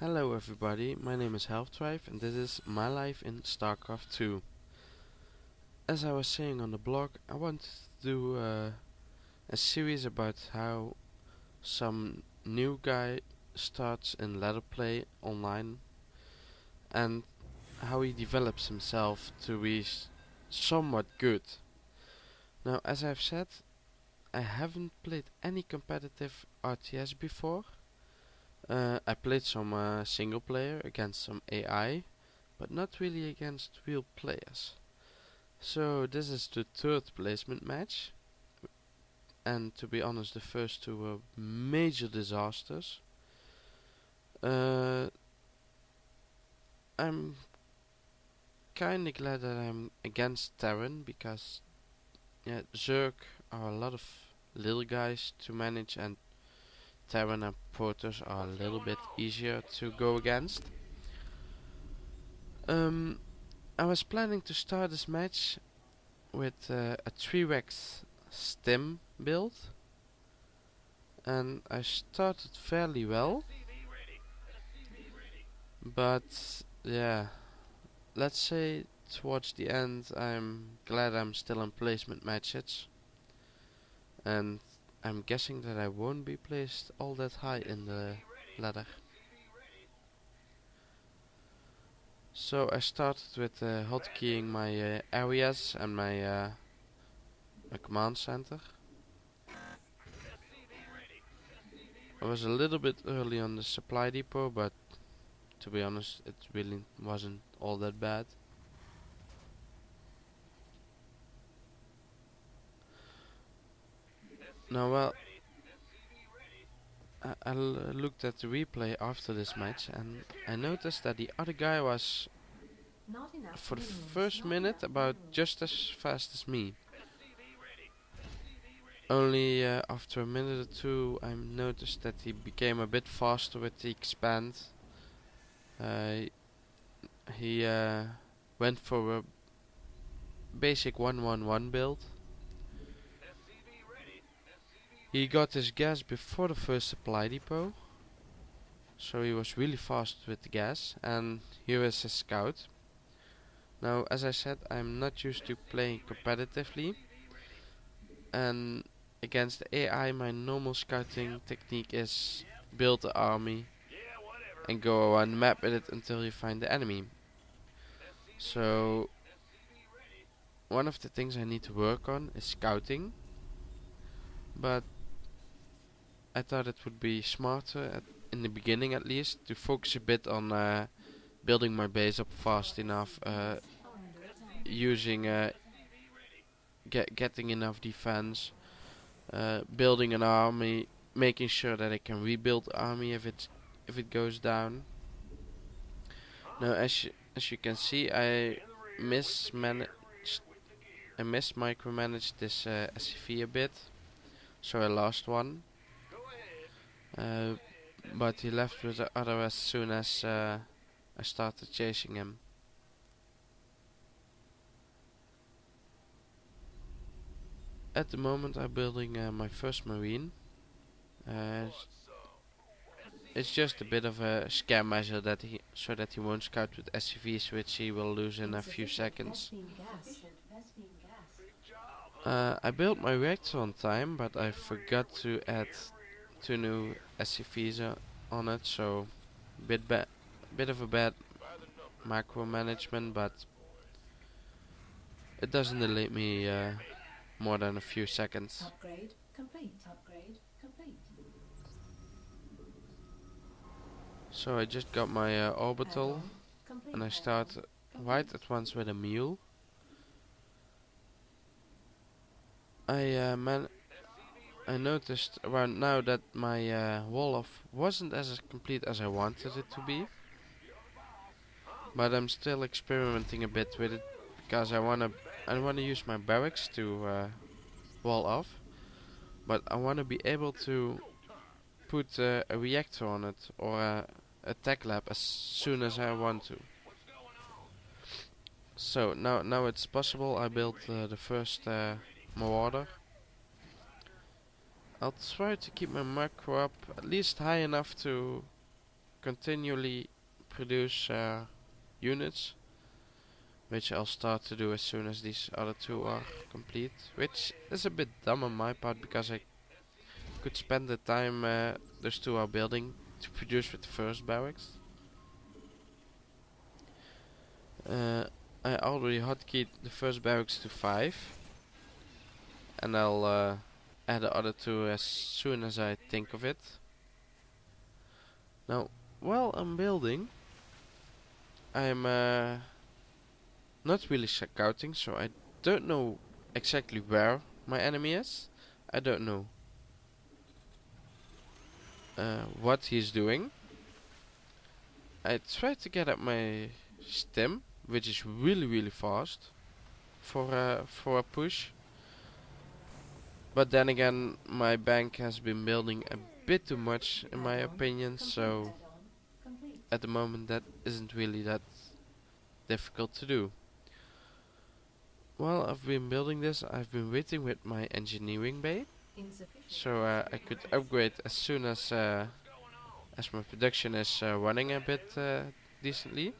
Hello everybody, my name is Halftrife and this is my life in StarCraft II. As I was saying on the blog, I wanted to do a series about how some new guy starts in ladder play online and how he develops himself to be somewhat good. Now, as I've said, I haven't played any competitive RTS before. I played some single player against some AI, but not really against real players. So this is the third placement match, and to be honest, the first two were major disasters. Uh, I'm kinda glad that I'm against Terran because Zerg are a lot of little guys to manage, and Terran and Protoss are a little bit easier to go against. Um, I was planning to start this match with a 3-Rex stim build, and I started fairly well, but yeah, let's say towards the end I'm glad I'm still in placement matches, and I'm guessing that I won't be placed all that high in the ladder. So I started with hotkeying my areas and my command center. I was a little bit early on the supply depot, but to be honest, it really wasn't all that bad. Now, well, I looked at the replay after this match, and I noticed that the other guy was, for the first minute, about just as fast as me. Only after a minute or two, I noticed that he became a bit faster with the expand. Uh, he went for a basic 1-1-1 build. He got his gas before the first supply depot, so he was really fast with the gas, and here is his scout. Now, as I said, I'm not used to playing competitively, and against the AI my normal scouting technique is build the army and go around the map with it until you find the enemy. So one of the things I need to work on is scouting, but I thought it would be smarter in the beginning at least to focus a bit on building my base up fast enough, using getting enough defense, building an army, making sure that I can rebuild the army if it goes down. Now, as you can see, I mismanaged, I mismicromanaged this SCV a bit, so I lost one. But he left with the other as soon as I started chasing him. At the moment I'm building my first marine. Uh, it's just a bit of a scare measure so that he won't scout with SCVs, which he will lose in a few seconds. I built my reactor on time, but I forgot to add 2 new SCVs on it, so bit of a bad macro management, but it doesn't delay me more than a few seconds. Upgrade complete. Upgrade complete. So I just got my orbital, and I start right at once with a mule. I noticed around now that my wall-off wasn't as complete as I wanted it to be, but I'm still experimenting a bit with it because I wanna use my barracks to wall off, but I wanna be able to put a reactor on it or a tech lab as soon as I want to. So now it's possible. I built the first marauder. I'll try to keep my macro up at least high enough to continually produce units, which I'll start to do as soon as these other two are complete, which is a bit dumb on my part because I could spend the time those two are building to produce with the first barracks. I already hotkeyed the first barracks to 5, and I'll add the other two as soon as I think of it. Now, while I'm building, I'm not really scouting, so I don't know exactly where my enemy is. I don't know what he's doing. I try to get up my stim, which is really fast for a push. But then again, my bank has been building a bit too much in my opinion, so at the moment that isn't really that difficult to do. While I've been building this, I've been waiting with my engineering bay, so I could upgrade as soon as my production is running a bit decently.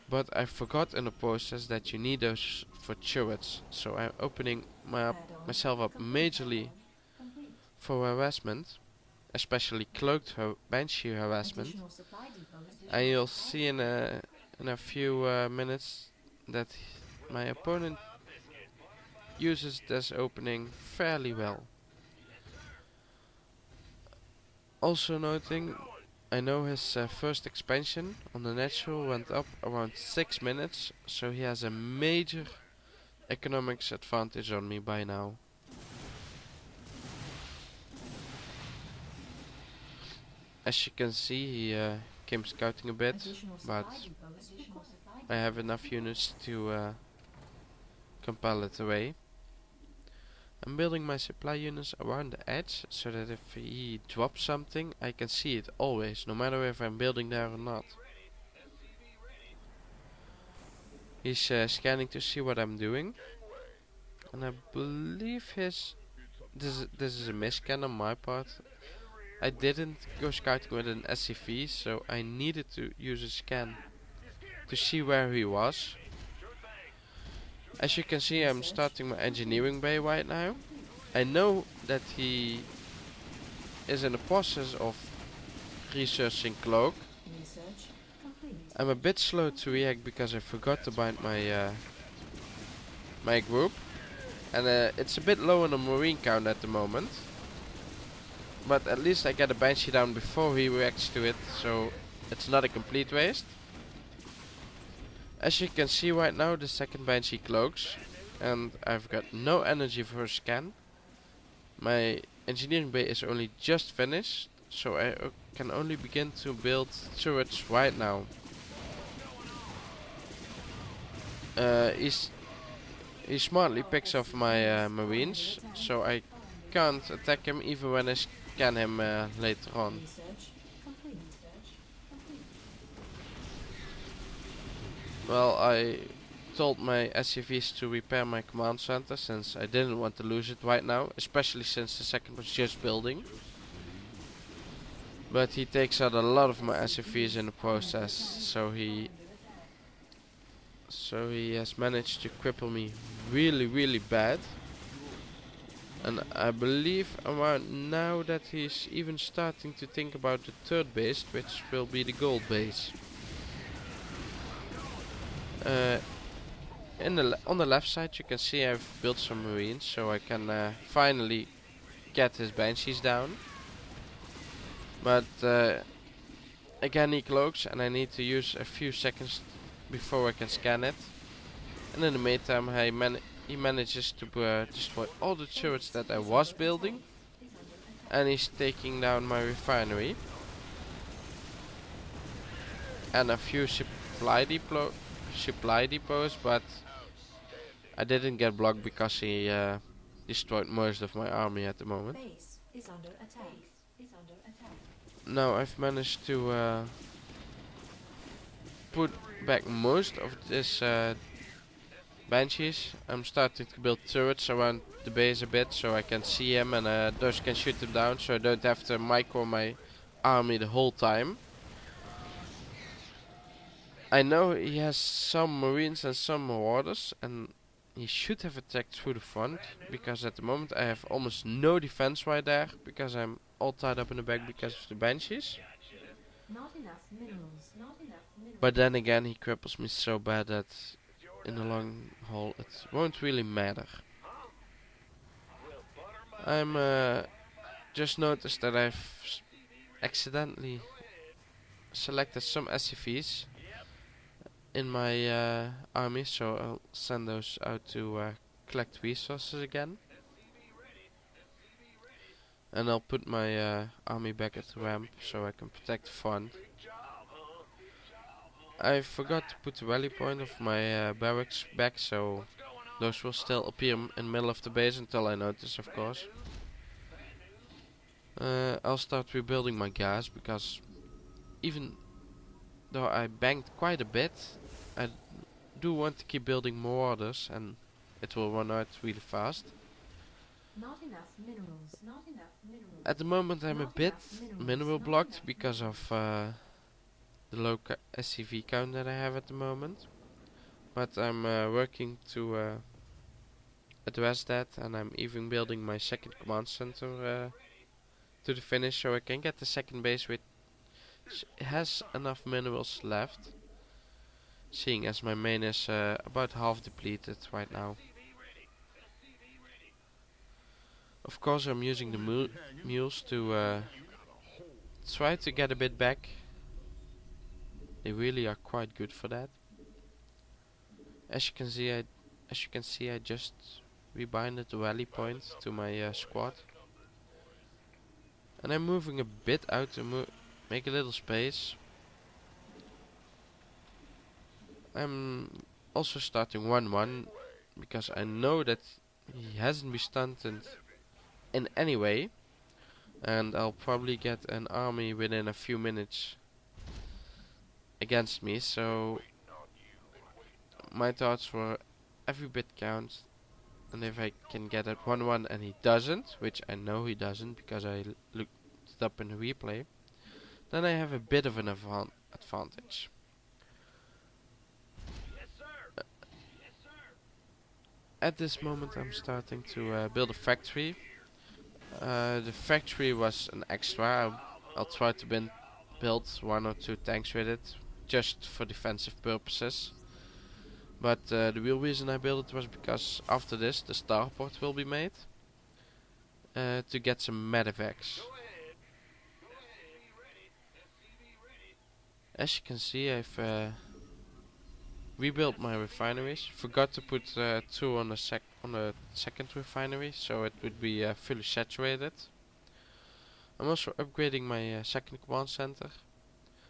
But I forgot in the process that you need those for turrets, so I'm opening myself up majorly for harassment, especially cloaked banshee harassment. And you'll see in a few minutes that my opponent uses this opening fairly well. Also noting, I know his first expansion on the natural went up around 6 minutes, so he has a major economics advantage on me by now. As you can see, he came scouting a bit, but I have enough units to compel it away. I'm building my supply units around the edge, so that if he drops something, I can see it always, no matter if I'm building there or not. He's scanning to see what I'm doing, and I believe this is a misscan on my part. I didn't go scouting with an SCV, so I needed to use a scan to see where he was. As you can see, I'm starting my engineering bay right now. I know that he is in the process of researching cloak. I'm a bit slow to react because I forgot to bind my my group, and it's a bit low on the marine count at the moment. But at least I get a banshee down before he reacts to it, so it's not a complete waste. As you can see right now, the second banshee cloaks, and I've got no energy for a scan. My engineering bay is only just finished, so I can only begin to build turrets right now. He smartly picks off my marines, so I can't attack him even when I scan him later on. Well, I told my SCVs to repair my command center since I didn't want to lose it right now, especially since the second was just building. But he takes out a lot of my SCVs in the process, so he has managed to cripple me really bad. And I believe around now that he's even starting to think about the third base, which will be the gold base. On the left side you can see I've built some marines, so I can finally get his banshees down. But again he cloaks, and I need to use a few seconds before I can scan it. And in the meantime he manages to destroy all the turrets that I was building, and he's taking down my refinery and a few supply depots, but I didn't get blocked because he destroyed most of my army at the moment. Now I've managed to put back most of this banshees. I'm starting to build turrets around the base a bit, so I can see him and those can shoot him down, so I don't have to micro my army the whole time. I know he has some marines and some marauders, and he should have attacked through the front, because at the moment I have almost no defense right there, because I'm all tied up in the back because of the banshees. Not enough minerals. Not enough minerals. But then again, he cripples me so bad that in the long haul it won't really matter. I'm just noticed that I've accidentally selected some SCVs in my army, so I'll send those out to collect resources again. And I'll put my army back at the ramp so I can protect the front. I forgot to put the rally point of my barracks back, so those will still appear in the middle of the base until I notice, of course. I'll start rebuilding my gas, because even though I banked quite a bit, I do want to keep building more orders, and it will run out really fast. Not enough minerals. Not enough minerals. At the moment I'm a Not bit enough minerals. mineral Not blocked enough because of the low SCV count that I have at the moment. But I'm working to address that, and I'm even building my second command center to the finish, so I can get the second base which has enough minerals left, seeing as my main is about half depleted right now. Of course I'm using the mules to try to get a bit back. They really are quite good for that. As you can see, I just rebinded the rally point to my squad, and I'm moving a bit out to make a little space. I'm also starting 1-1 because I know that he hasn't been stunted in any way, and I'll probably get an army within a few minutes against me, so my thoughts were every bit counts, and if I can get at 1-1 and he doesn't, which I know he doesn't because I looked it up in the replay, then I have a bit of an advantage. At this moment I'm starting to build a factory. The factory was an extra. I'll try to build 1 or 2 tanks with it, just for defensive purposes. But the real reason I built it was because after this the starport will be made to get some medevacs. As you can see, I've rebuilt my refineries. Forgot to put 2 on the second refinery, so it would be fully saturated. I'm also upgrading my second command center,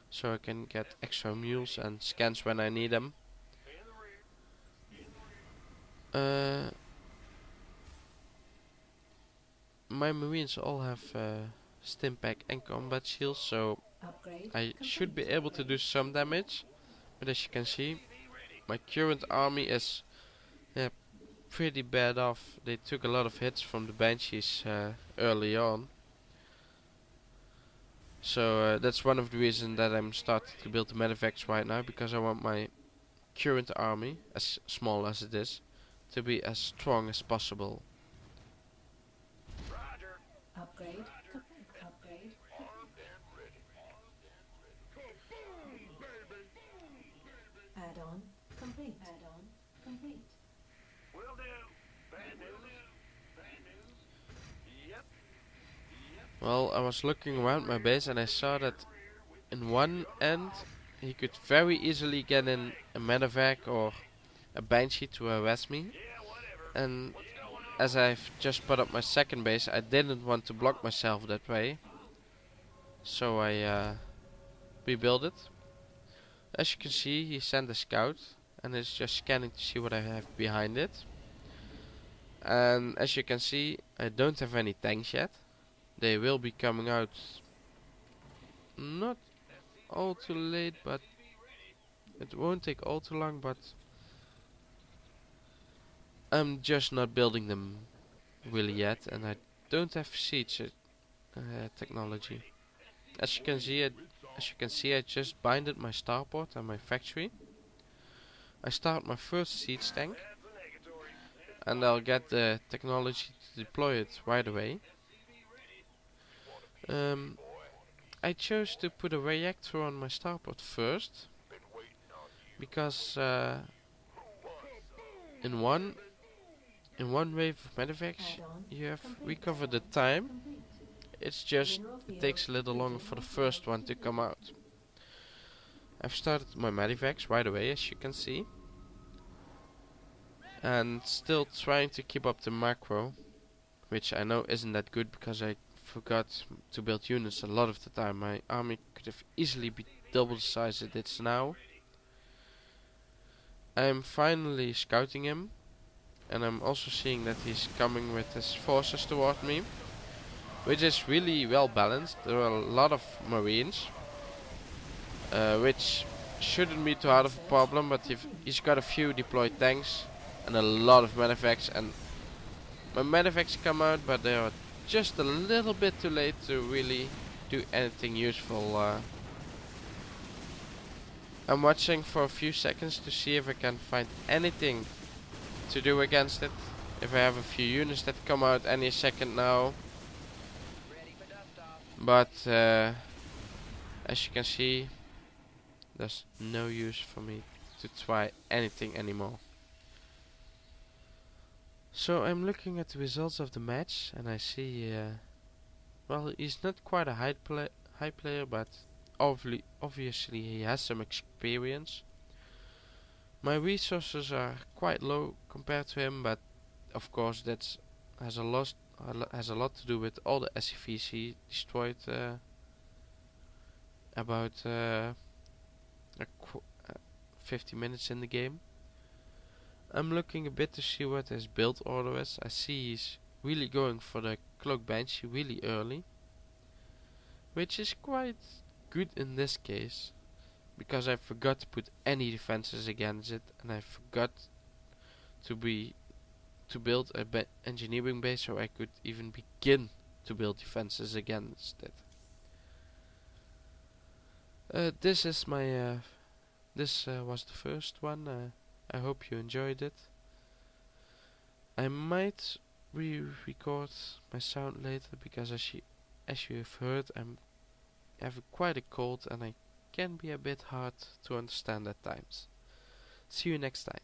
so I can get extra mules and scans when I need them. My marines all have stim pack and combat shields, so Upgrade I should be complete. able to do some damage. But as you can see, my current army is pretty bad off. They took a lot of hits from the banshees early on. So that's one of the reasons that I'm starting to build the medevacs right now, because I want my current army, as small as it is, to be as strong as possible. Upgrade complete. Upgrade complete. Add-on complete. Add-on complete. Will do. Bad news. Bad news. Yep. Well, I was looking around my base and I saw that in one end he could very easily get in a medevac or a banshee to harass me. And as I've just put up my second base, I didn't want to block myself that way, so I rebuilt it. As you can see, he sent a scout and is just scanning to see what I have behind it. And as you can see, I don't have any tanks yet. They will be coming out not all too late, but it won't take all too long. But I'm just not building them really yet, and I don't have siege technology. As you can see, I just binded my starport and my factory. I start my first siege tank, and I'll get the technology to deploy it right away. I chose to put a reactor on my starport first, because in one wave of medevacs you have recovered the time. Complete. It's just Mineral it field takes a little longer for the digital first one to come out. I've started my medevacs right away, as you can see, and still trying to keep up the macro, which I know isn't that good because I forgot to build units a lot of the time. My army could have easily be double the size it is now. I'm finally scouting him, and I'm also seeing that he's coming with his forces toward me, which is really well balanced. There are a lot of marines, which shouldn't be too hard of a problem, but he's got a few deployed tanks and a lot of medevacs, and my medevacs come out, but they are just a little bit too late to really do anything useful. I'm watching for a few seconds to see if I can find anything to do against it. If I have a few units that come out any second now. But as you can see, there's no use for me to try anything anymore. So I'm looking at the results of the match, and I see, well, he's not quite a high player, but obviously he has some experience. My resources are quite low compared to him, but of course that has a lot to do with all the SCVs he destroyed about 50 minutes in the game. I'm looking a bit to see what his build order is. I see he's really going for the cloak banshee really early, which is quite good in this case, because I forgot to put any defenses against it, and I forgot to build a engineering base so I could even begin to build defenses against it. This is my this was the first one. I hope you enjoyed it. I might re-record my sound later, because as you have heard, I have quite a cold and I can be a bit hard to understand at times. See you next time.